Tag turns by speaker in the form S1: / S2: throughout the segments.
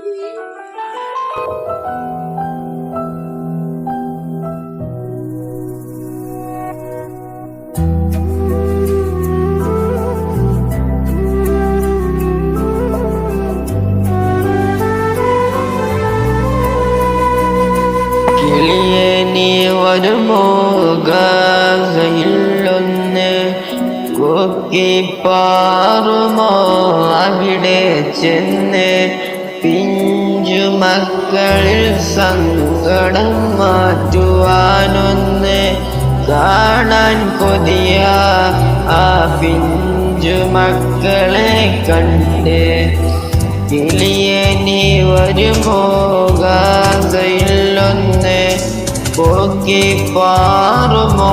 S1: കിളിയെ നീ വരുമോ ഗസയിലൊന്ന് കൊക്കി പാറുമോ അവിടെ ചെന്ന് പിഞ്ചു മക്കളിൽ സങ്കടം മാറ്റുവാനൊന്ന് കാണാൻ കൊതിയ ആ പിഞ്ചു മക്കളെ കണ്ട് കിളിയെ നീ വരുമോ ഗസയിലൊന്ന് കൊക്കി പാറുമോ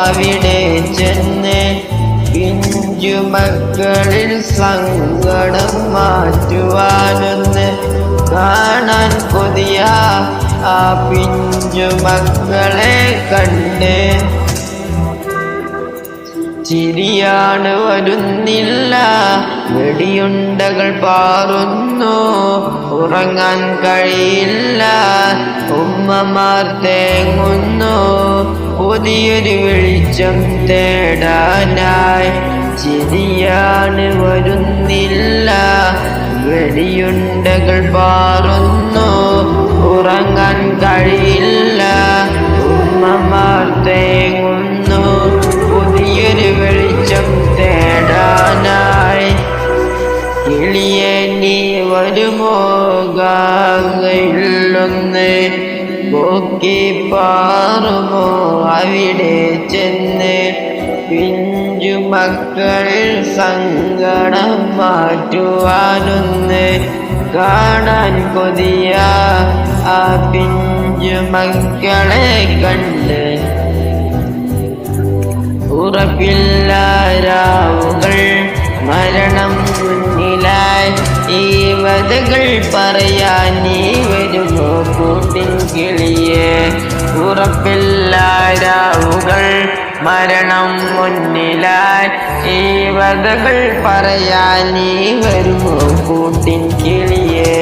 S1: അവിടെ ചെന്ന് പിഞ്ചു മക്കളിൽ സങ്കടം മാറ്റുവാനൊന്ന് കാണാൻ കൊതിയ ആ പിഞ്ചു മക്കളെ കണ്ട് ചിരിയാണ് വരുന്നില്ല, വെടിയുണ്ടകൾ പാറുന്നു, ഉറങ്ങാൻ കഴിയില്ല, ഉമ്മമാർ തേങ്ങുന്നു പുതിയൊരു വെളിച്ചം തേടാനായി. ചിരിയാണ് വരുന്നില്ല, വെടിയുണ്ടകൾ പാറുന്നു, ഉറങ്ങാൻ കഴിയില്ല, ഉമ്മമാർ തേങ്ങുന്നു പുതിയൊരു വെളിച്ചം തേടാനായി. കിളിയെ നീ വരുമോ ഗസയിലൊന്ന് കൊക്കി പാറുമോ അവിടെ ചെന്ന് പിഞ്ചു മക്കളിൽ സങ്കടം മാറ്റുവാനൊന്ന് കാണാൻ കൊതിയ ആ പിഞ്ചു മക്കളെ കണ്ട് ഉറപ്പില്ല രാവുകൾ മരണം മുന്നിലായി. ഈ വതകൾ പറയാൻ നീ വരുമോ കൂട്ടിൻ കിളിയെ? ഉറപ്പില്ല രാവുകൾ മരണം മുന്നിലായി. ഈ വതകൾ പറയാൻ നീ വരുമോ കൂട്ടിൻ കിളിയെ?